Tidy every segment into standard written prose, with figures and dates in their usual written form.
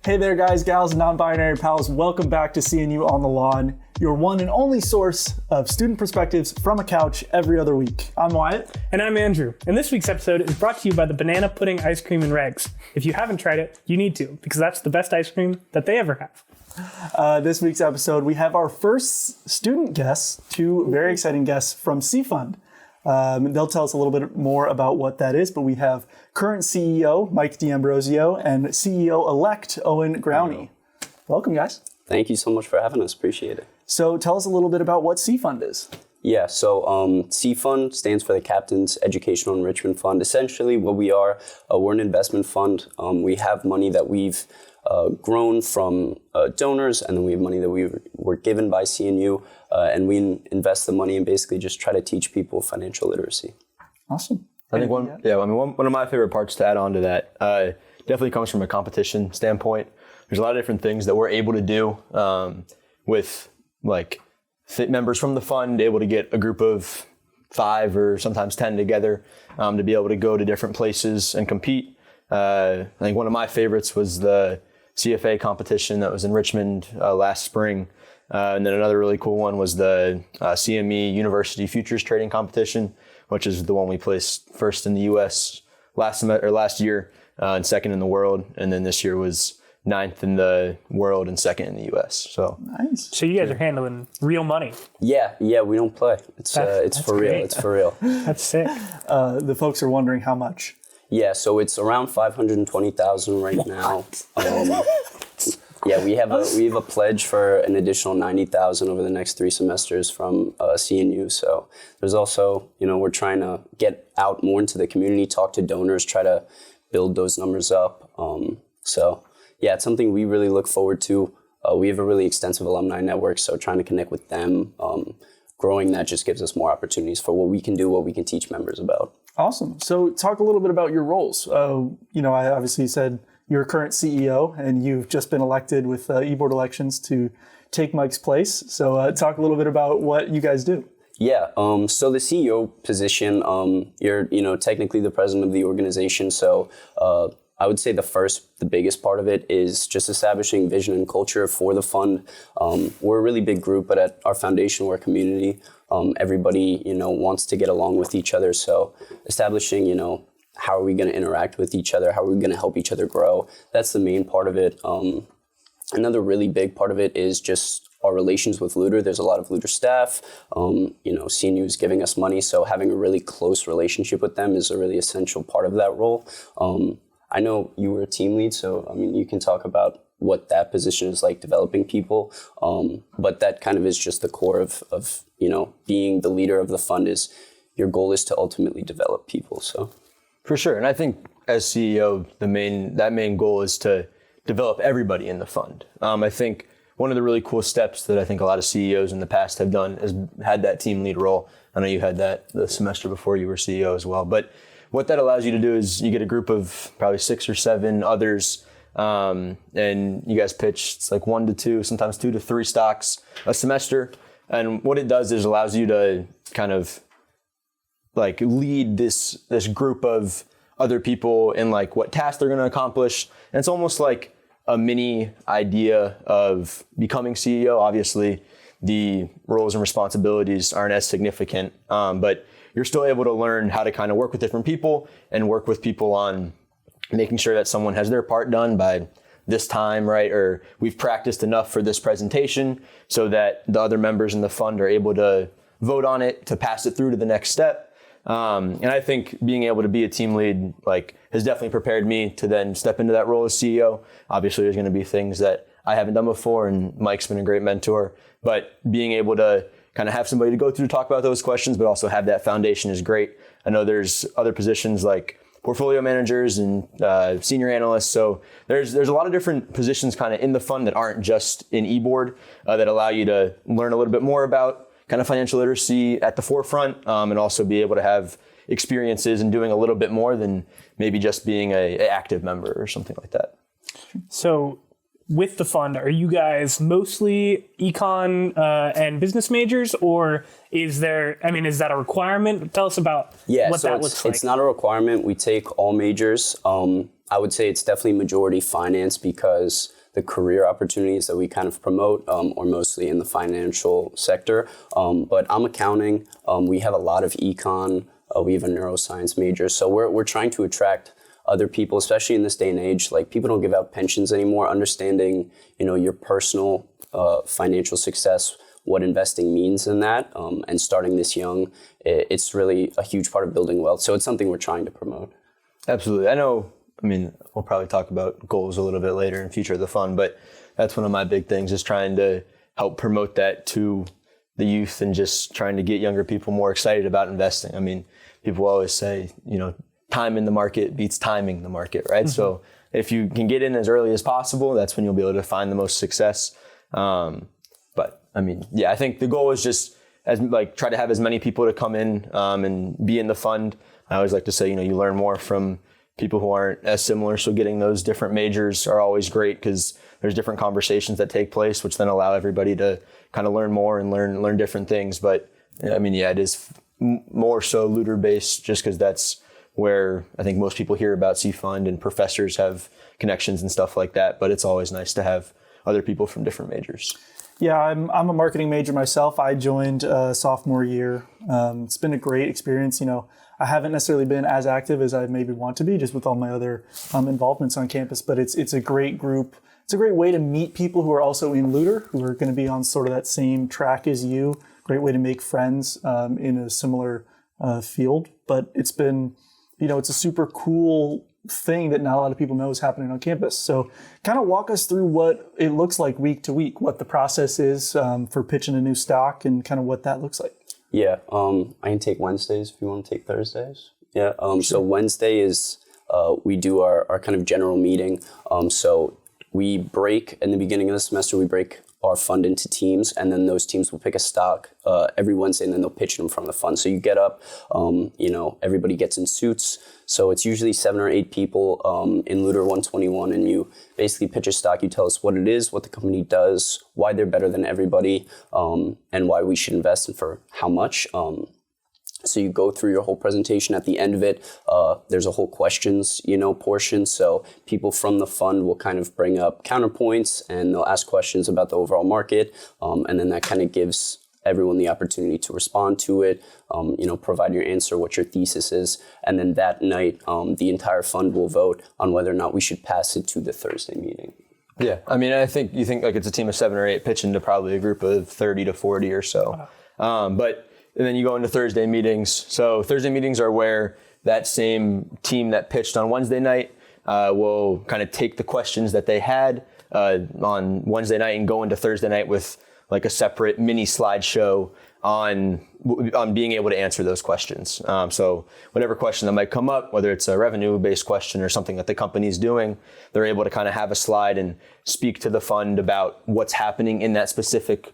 Hey there, guys, gals, and non-binary pals. Welcome back to CNU on the Lawn, your one and only source of student perspectives from a couch every other week. I'm Wyatt. And I'm Andrew. And this week's episode is brought to you by the Banana Pudding Ice Cream and Regs. If you haven't tried it, you need to, because that's the best ice cream that they ever have. This week's episode, we have our first student guests, two very exciting guests from CEE Fund. They'll tell us a little bit more about what that is, but we have current CEO Mike D'Ambrosio and CEO-elect Owen Growney. Welcome, guys. Thank you so much for having us. Appreciate it. So tell us a little bit about what CEE Fund is. Yeah, so CEE Fund stands for the Captain's Educational Enrichment Fund. Essentially, what we are, we're an investment fund. We have money that we've grown from donors, and then we have money that we were given by CNU, and we invest the money and basically just try to teach people financial literacy. Awesome. I think one of my favorite parts to add on to that definitely comes from a competition standpoint. There's a lot of different things that we're able to do with members from the fund, able to get a group of 5 or sometimes 10 together to be able to go to different places and compete. I think one of my favorites was the CFA competition that was in Richmond last spring. And then another really cool one was the CME University Futures Trading Competition, which is the one we placed first in the U.S. last year and second in the world. And then this year was 9th in the world and 2nd in the U.S. So nice. So you guys are handling real money. Yeah, we don't play. It's for real. It's for real. That's sick. The folks are wondering how much. Yeah, so it's around 520,000 right now. Yeah, we have a pledge for an additional 90,000 over the next 3 semesters from CNU. So there's also, we're trying to get out more into the community, talk to donors, try to build those numbers up. So yeah, it's something we really look forward to. We have a really extensive alumni network, so trying to connect with them, growing that just gives us more opportunities for what we can do, what we can teach members about. Awesome. So talk a little bit about your roles. I obviously said you're a current CEO, and you've just been elected with e-board elections to take Mike's place. So talk a little bit about what you guys do. Yeah, so the CEO position, you're, technically the president of the organization. So I would say the biggest part of it is just establishing vision and culture for the fund. We're a really big group, but at our foundation, we're a community. Everybody, wants to get along with each other. So establishing, how are we going to interact with each other? How are we going to help each other grow? That's the main part of it. Another really big part of it is just our relations with Luder. There's a lot of Luder staff. CNU is giving us money, so having a really close relationship with them is a really essential part of that role. I know you were a team lead, so you can talk about what that position is like, developing people. But that kind of is just the core of being the leader of the fund. Is your goal is to ultimately develop people. So. For sure. And I think as CEO, that main goal is to develop everybody in the fund. I think one of the really cool steps that I think a lot of CEOs in the past have done is had that team lead role. I know you had that the semester before you were CEO as well. But what that allows you to do is you get a group of probably 6 or 7 others, and you guys pitch, it's like 1 to 2, sometimes 2 to 3 stocks a semester. And what it does is allows you to kind of lead this group of other people in what tasks they're going to accomplish. And it's almost like a mini idea of becoming CEO. Obviously, the roles and responsibilities aren't as significant, but you're still able to learn how to kind of work with different people and work with people on making sure that someone has their part done by this time, right? Or we've practiced enough for this presentation so that the other members in the fund are able to vote on it to pass it through to the next step. And I think being able to be a team lead has definitely prepared me to then step into that role as CEO. Obviously, there's going to be things that I haven't done before, and Mike's been a great mentor. But being able to kind of have somebody to go through to talk about those questions, but also have that foundation is great. I know there's other positions like portfolio managers and senior analysts. So there's a lot of different positions kind of in the fund that aren't just in e-board that allow you to learn a little bit more about kind of financial literacy at the forefront, and also be able to have experiences in doing a little bit more than maybe just being an active member or something like that. So with the fund, are you guys mostly econ and business majors, or is that a requirement? Tell us about what that looks like. It's not a requirement. We take all majors. I would say it's definitely majority finance because the career opportunities that we kind of promote, or mostly in the financial sector. But I'm accounting. We have a lot of econ. We have a neuroscience major. So we're trying to attract other people, especially in this day and age. Like, people don't give out pensions anymore. Understanding, your personal financial success, what investing means in that, and starting this young, it's really a huge part of building wealth. So it's something we're trying to promote. Absolutely. We'll probably talk about goals a little bit later in future of the fund, but that's one of my big things, is trying to help promote that to the youth and just trying to get younger people more excited about investing. I mean, people always say, time in the market beats timing the market, right? Mm-hmm. So if you can get in as early as possible, that's when you'll be able to find the most success. I think the goal is just try to have as many people to come in and be in the fund. I always like to say, you learn more from people who aren't as similar. So getting those different majors are always great, because there's different conversations that take place, which then allow everybody to kind of learn more and learn different things. But it is more so Luder based, just because that's where I think most people hear about CEE Fund, and professors have connections and stuff like that. But it's always nice to have other people from different majors. Yeah, I'm a marketing major myself. I joined sophomore year. It's been a great experience. I haven't necessarily been as active as I maybe want to be, just with all my other involvements on campus. But it's a great group. It's a great way to meet people who are also in Luder, who are going to be on sort of that same track as you. Great way to make friends in a similar field. But it's been, it's a super cool thing that not a lot of people know is happening on campus. So kind of walk us through what it looks like week to week, what the process is for pitching a new stock, and kind of what that looks like. Yeah, I can take Wednesdays if you want to take Thursdays. Yeah, sure. So Wednesday is, we do our kind of general meeting. So we break, in the beginning of the semester, we break our fund into teams, and then those teams will pick a stock every Wednesday, and then they'll pitch it in front of the fund. So you get up, everybody gets in suits. So it's usually 7 or 8 people in Luder 121, and you basically pitch a stock. You tell us what it is, what the company does, why they're better than everybody, and why we should invest and for how much. So you go through your whole presentation. At the end of it, there's a whole questions, portion. So people from the fund will kind of bring up counterpoints, and they'll ask questions about the overall market. And then that kind of gives everyone the opportunity to respond to it, provide your answer, what your thesis is. And then that night, the entire fund will vote on whether or not we should pass it to the Thursday meeting. Yeah, I think you think like it's a team of 7 or 8 pitching to probably a group of 30 to 40 or so. And then you go into Thursday meetings. So Thursday meetings are where that same team that pitched on Wednesday night will kind of take the questions that they had on Wednesday night and go into Thursday night with like a separate mini slideshow on being able to answer those questions. So whatever question that might come up, whether it's a revenue-based question or something that the company's doing, they're able to kind of have a slide and speak to the fund about what's happening in that specific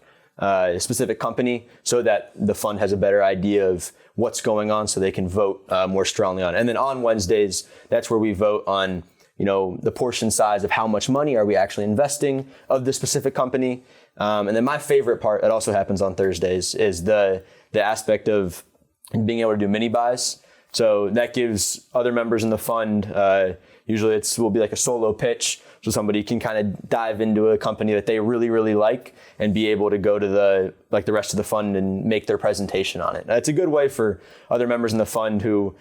company, so that the fund has a better idea of what's going on, so they can vote more strongly on it. And then on Wednesdays, that's where we vote on, the portion size of how much money are we actually investing of the specific company. And then my favorite part that also happens on Thursdays is the aspect of being able to do mini buys. So that gives other members in the fund, usually will be like a solo pitch. So somebody can kind of dive into a company that they really, really like and be able to go to the rest of the fund and make their presentation on it. Now, it's a good way for other members in the fund who,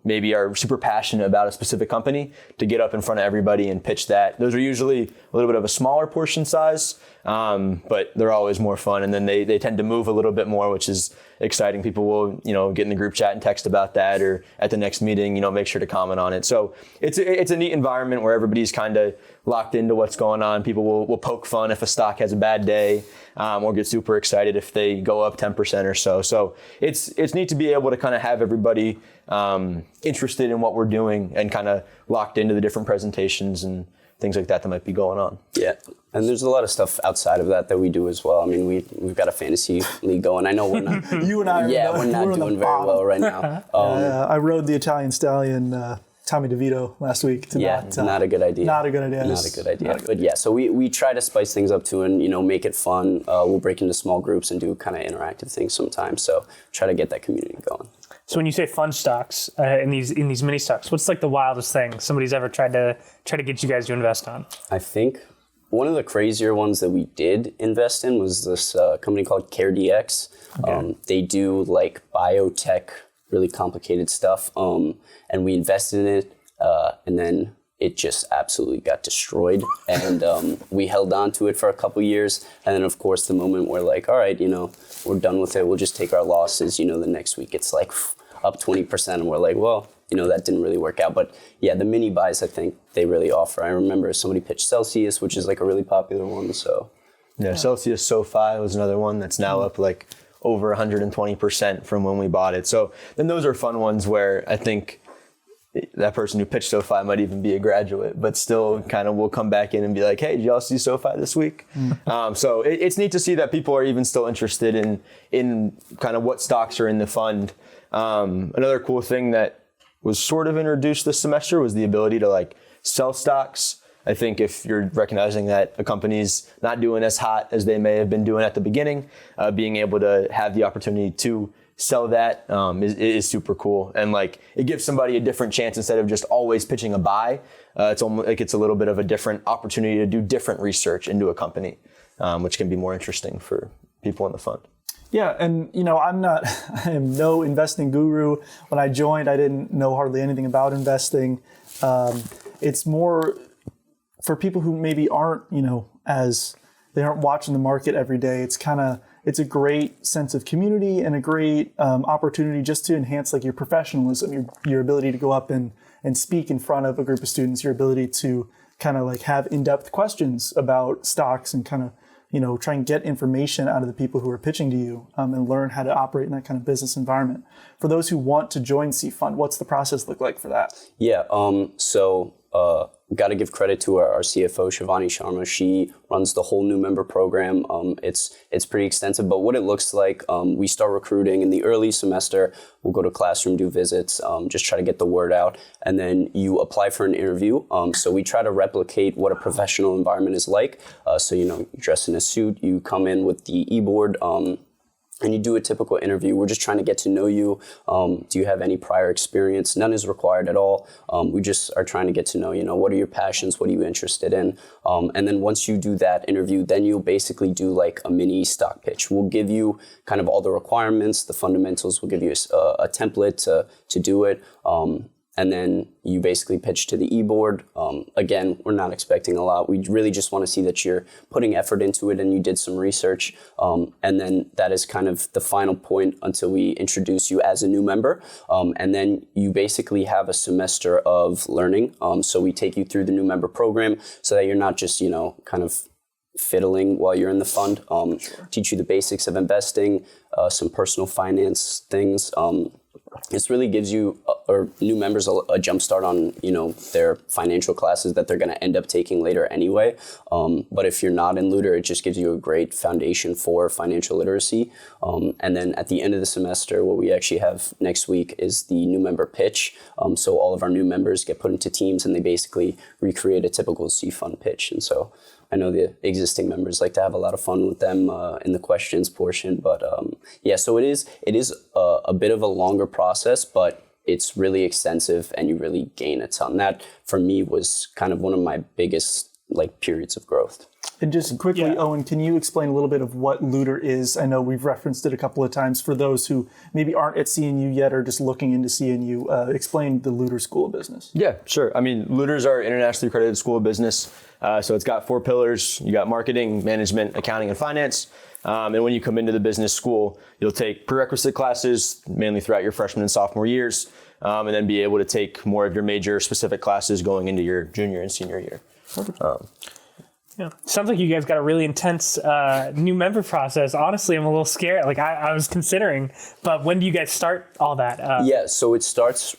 maybe are super passionate about a specific company to get up in front of everybody and pitch that. Those are usually a little bit of a smaller portion size, but they're always more fun. And then they tend to move a little bit more, which is exciting. People will, get in the group chat and text about that, or at the next meeting, make sure to comment on it. So it's a neat environment where everybody's kind of locked into what's going on. People will poke fun if a stock has a bad day, or get super excited if they go up 10% or so. So it's neat to be able to kind of have everybody interested in what we're doing and kind of locked into the different presentations and things like that might be going on. Yeah, and there's a lot of stuff outside of that we do as well. I mean, we've got a fantasy league going. I know we're not. You and I. Yeah, we're not doing very well right now. I rode the Italian Stallion, Tommy DeVito, last week. Not a good idea. Not a good idea. Not a good idea. But yeah, so we try to spice things up too, and make it fun. We'll break into small groups and do kind of interactive things sometimes. So try to get that community going. So when you say fun stocks in these mini stocks, what's like the wildest thing somebody's ever tried to get you guys to invest on? I think one of the crazier ones that we did invest in was this company called CareDx. Okay. They do like biotech, really complicated stuff. And we invested in it, and then it just absolutely got destroyed. And we held on to it for a couple years. And then, of course, the moment we're like, all right, we're done with it. We'll just take our losses. The next week it's like up 20%. And we're like, well, that didn't really work out. But yeah, the mini buys, I think they really offer. I remember somebody pitched Celsius, which is like a really popular one. So yeah. Celsius SoFi was another one that's now up like over 120% from when we bought it. So then those are fun ones where I think that person who pitched SoFi might even be a graduate, but still kind of will come back in and be like, hey, did y'all see SoFi this week? So it's neat to see that people are even still interested in kind of what stocks are in the fund. Another cool thing that was sort of introduced this semester was the ability to like sell stocks. I think if you're recognizing that a company's not doing as hot as they may have been doing at the beginning, being able to have the opportunity to sell that is super cool. And like it gives somebody a different chance instead of just always pitching a buy. It's almost like it's a little bit of a different opportunity to do different research into a company, which can be more interesting for people in the fund. Yeah, and I am no investing guru. When I joined, I didn't know hardly anything about investing. It's more for people who maybe aren't, they aren't watching the market every day. It's a great sense of community and a great opportunity just to enhance like your professionalism, your ability to go up and speak in front of a group of students, your ability to kind of like have in-depth questions about stocks and kind of try and get information out of the people who are pitching to you and learn how to operate in that kind of business environment. For those who want to join CEE Fund, what's the process look like for that? Yeah, got to give credit to our CFO, Shivani Sharma. She runs the whole new member program. It's pretty extensive, but what it looks like, we start recruiting in the early semester. We'll go to classroom, do visits, just try to get the word out, and then you apply for an interview. So we try to replicate what a professional environment is like. So you dress in a suit, you come in with the e-board, and you do a typical interview. We're just trying to get to know you. Do you have any prior experience? None is required at all. We just are trying to get to know, what are your passions? What are you interested in? And then once you do that interview, then you'll basically do like a mini stock pitch. We'll give you kind of all the requirements, the fundamentals. We'll give you a template to do it. And then you basically pitch to the e-board. Again, we're not expecting a lot. We really just want to see that you're putting effort into it and you did some research. And then that is kind of the final point until we introduce you as a new member. And then you basically have a semester of learning. So we take you through the new member program so that you're not just, kind of fiddling while you're in the fund. Teach you the basics of investing, some personal finance things. This really gives you or new members a jump start on their financial classes that they're going to end up taking later anyway. But if you're not in Luter, it just gives you a great foundation for financial literacy. And then at the end of the semester, what we actually have next week is the new member pitch. So all of our new members get put into teams and they basically recreate a typical CEE Fund pitch. And so I know the existing members like to have a lot of fun with them in the questions portion, but so it is a bit of a longer process, but it's really extensive and you really gain a ton. That for me was kind of one of my biggest periods of growth. And just quickly, Owen, can you explain a little bit of what Luter is? I know we've referenced it a couple of times for those who maybe aren't at CNU yet or just looking into CNU. Explain the Luter School of Business. Yeah, sure. I mean, Luter's our internationally accredited school of business. So it's got 4 pillars. You got marketing, management, accounting, and finance. And when you come into the business school, you'll take prerequisite classes mainly throughout your freshman and sophomore years, and then be able to take more of your major specific classes going into your junior and senior year. Perfect. Yeah. Sounds like you guys got a really intense new member process. Honestly, I'm a little scared. I was considering, but when do you guys start all that? So it starts,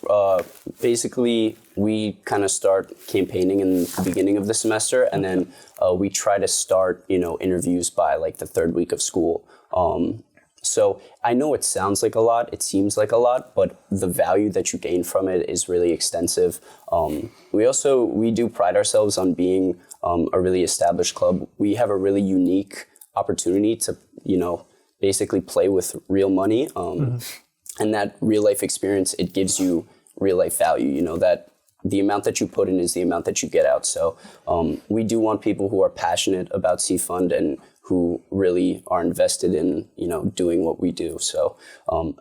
basically, we kind of start campaigning in the beginning of the semester, and then we try to start, interviews by the 3rd week of school. So I know it sounds like a lot, it seems like a lot, but the value that you gain from it is really extensive. We do pride ourselves on being a really established club. We have a really unique opportunity to, basically play with real money. And that real life experience, it gives you real life value, that the amount that you put in is the amount that you get out. So we do want people who are passionate about CEE Fund and who really are invested in, doing what we do. So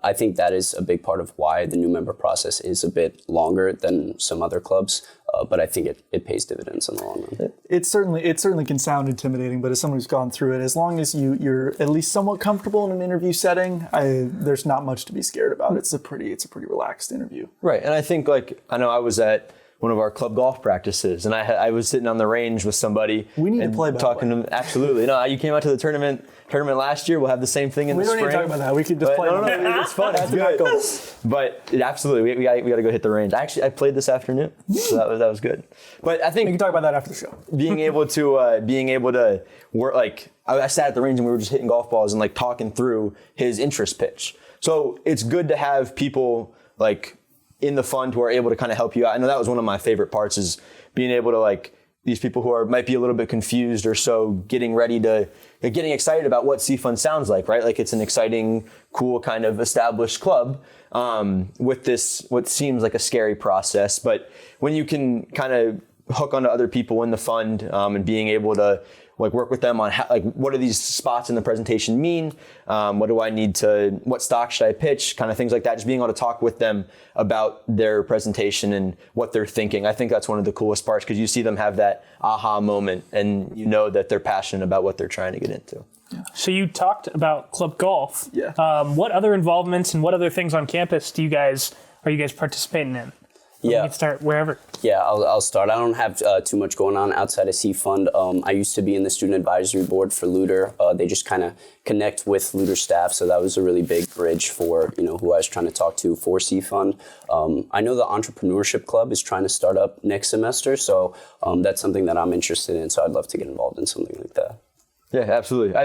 I think that is a big part of why the new member process is a bit longer than some other clubs. But I think it pays dividends in the long run. It certainly can sound intimidating, but as someone who's gone through it, as long as you're at least somewhat comfortable in an interview setting, there's not much to be scared about. It's a pretty relaxed interview. Right, and I think I know I was at one of our club golf practices, and I was sitting on the range with somebody. We need to play by talking to them. Absolutely, no. You came out to the tournament last year. We'll have the same thing in the spring. We don't need to talk about that. We could just play. No, it's fun. It's good. But absolutely, we got to go hit the range. Actually, I played this afternoon, so that was good. But I think we can talk about that after the show. being able to work, I sat at the range and we were just hitting golf balls and talking through his interest pitch. So it's good to have people in the fund who are able to kind of help you out. I know that was one of my favorite parts, is being able to these people who might be a little bit confused or so, getting excited about what CEE Fund sounds like, right? It's an exciting, cool kind of established club with this, what seems like a scary process. But when you can kind of hook onto other people in the fund and being able to work with them on how, what do these spots in the presentation mean? What stock should I pitch? Kind of things like that. Just being able to talk with them about their presentation and what they're thinking. I think that's one of the coolest parts, because you see them have that aha moment and you know that they're passionate about what they're trying to get into. Yeah. So you talked about club golf. Yeah. What other involvements and what other things on campus are you guys participating in? Yeah. You can start wherever. Yeah, I'll start. I don't have too much going on outside of CEE Fund. I used to be in the student advisory board for Luter. They just kind of connect with Luter staff, so that was a really big bridge for who I was trying to talk to for CEE Fund. I know the entrepreneurship club is trying to start up next semester, so that's something that I'm interested in. So I'd love to get involved in something like that. Yeah, absolutely.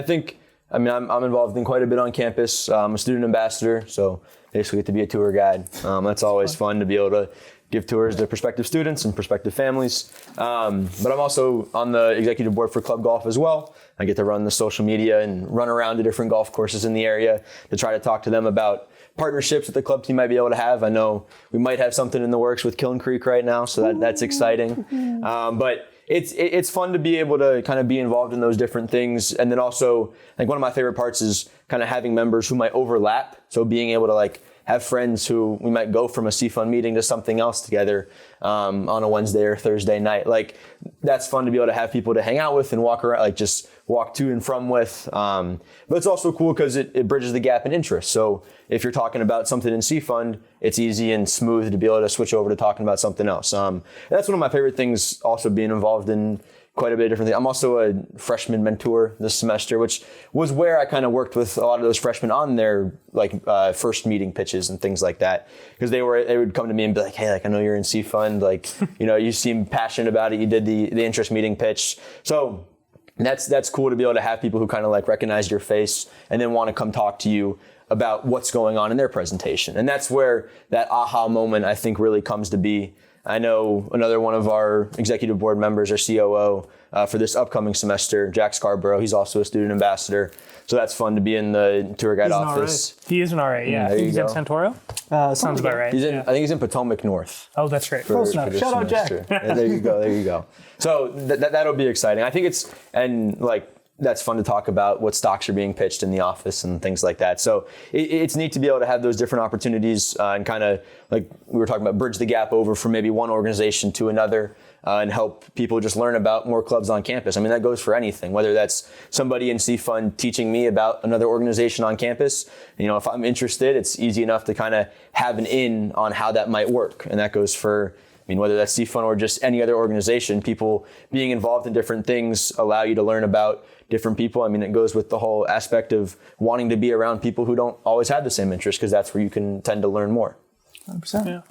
I'm involved in quite a bit on campus. I'm a student ambassador, so basically get to be a tour guide. That's always fun to be able to give tours to prospective students and prospective families. But I'm also on the executive board for club golf as well. I get to run the social media and run around to different golf courses in the area to try to talk to them about partnerships that the club team might be able to have. I know we might have something in the works with Kiln Creek right now, so that's exciting. But it's fun to be able to kind of be involved in those different things. And then also, one of my favorite parts is kind of having members who might overlap. So being able to have friends who we might go from a CEE Fund meeting to something else together on a Wednesday or Thursday night. That's fun to be able to have people to hang out with and walk around, just walk to and from with. But it's also cool because it bridges the gap in interest. So if you're talking about something in CEE Fund, it's easy and smooth to be able to switch over to talking about something else. That's one of my favorite things, also being involved in quite a bit of different things. I'm also a freshman mentor this semester, which was where I kind of worked with a lot of those freshmen on their first meeting pitches and things like that. Because they would come to me and be like, hey, I know you're in CEE Fund, you seem passionate about it. You did the interest meeting pitch. So that's cool to be able to have people who kind of recognize your face and then want to come talk to you about what's going on in their presentation. And that's where that aha moment, I think, really comes to be. I know another one of our executive board members, our COO, for this upcoming semester, Jack Scarborough. He's also a student ambassador. So that's fun to be in the tour guide office. He is an RA, yeah. There you He's go. in Santoro? Sounds about right. I think he's in Potomac North. Oh, that's right. Close enough. Shout out, Jack. There you go. So that'll be exciting. I think that's fun to talk about what stocks are being pitched in the office and things like that. So it's neat to be able to have those different opportunities and kind of, we were talking about, bridge the gap over from maybe one organization to another and help people just learn about more clubs on campus. That goes for anything, whether that's somebody in CEE Fund teaching me about another organization on campus. If I'm interested, it's easy enough to kind of have an in on how that might work. And that goes for, whether that's CEE Fund or just any other organization, people being involved in different things allow you to learn about different people. It goes with the whole aspect of wanting to be around people who don't always have the same interest, because that's where you can tend to learn more. 100%. Yeah.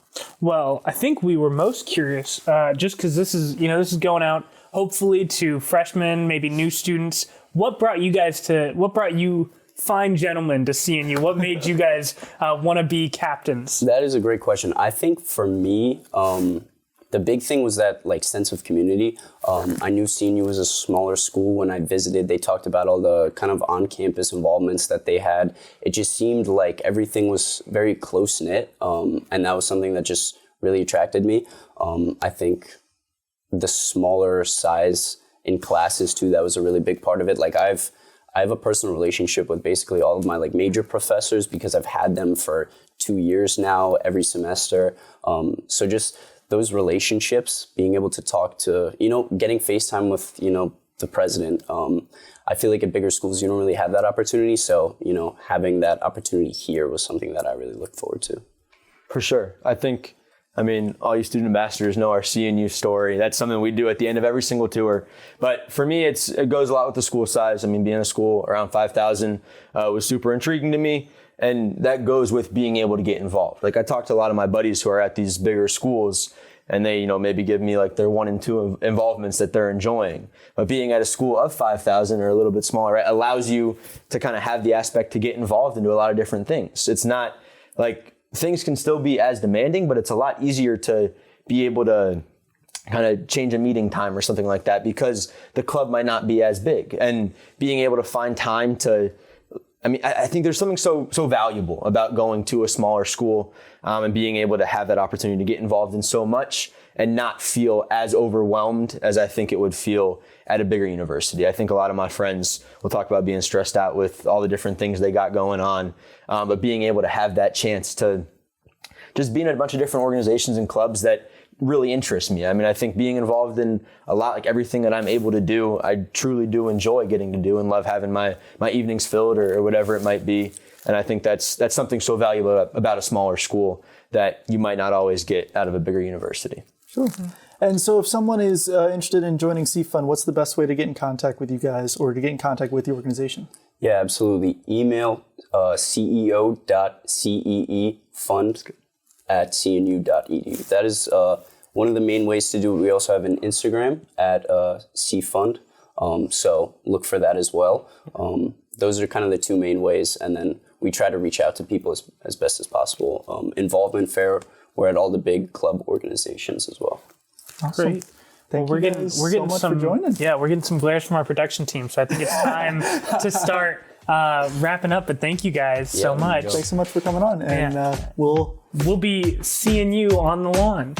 Well, I think we were most curious, just because this is going out hopefully to freshmen, maybe new students. What brought you fine gentlemen to CNU? What made you guys want to be captains? That is a great question. I think for me, the big thing was that sense of community. I knew CNU was a smaller school. When I visited, they talked about all the kind of on-campus involvements that they had. It just seemed like everything was very close-knit, and that was something that just really attracted me. I think the smaller size in classes too, that was a really big part of it. Like I have a personal relationship with basically all of my like major professors because I've had them for 2 years now, every semester. So just those relationships, being able to talk to, getting FaceTime with, the president. I feel like at bigger schools, you don't really have that opportunity. So, having that opportunity here was something that I really looked forward to. For sure. All you student ambassadors know our CNU story. That's something we do at the end of every single tour. But for me, it goes a lot with the school size. Being in a school around 5,000 was super intriguing to me. And that goes with being able to get involved. Like I talked to a lot of my buddies who are at these bigger schools, and they, maybe give me like their 1 and 2 involvements that they're enjoying. But being at a school of 5,000 or a little bit smaller, right, allows you to kind of have the aspect to get involved and do a lot of different things. It's not like things can still be as demanding, but it's a lot easier to be able to kind of change a meeting time or something like that because the club might not be as big. And being able to find time to, I think there's something so valuable about going to a smaller school and being able to have that opportunity to get involved in so much and not feel as overwhelmed as I think it would feel at a bigger university. I think a lot of my friends will talk about being stressed out with all the different things they got going on, but being able to have that chance to just be in a bunch of different organizations and clubs that really interest me. I think being involved in a lot, like everything that I'm able to do, I truly do enjoy getting to do and love having my evenings filled or whatever it might be. And I think that's something so valuable about a smaller school that you might not always get out of a bigger university. Sure. And so if someone is interested in joining CEE Fund, what's the best way to get in contact with you guys or to get in contact with the organization? Yeah, absolutely. Email ceo.ceefund@cnu.edu. That is one of the main ways to do it. We also have an Instagram at CEE Fund, so look for that as well. Those are kind of the 2 main ways, and then we try to reach out to people as best as possible. Involvement fair, we're at all the big club organizations as well. Awesome. Great. Thank We're you getting guys so much for joining. Yeah, we're getting some glares from our production team, so I think it's time to start wrapping up. But thank you guys so much. Thanks so much for coming on, and Yeah. we'll We'll be seeing you on the lawn.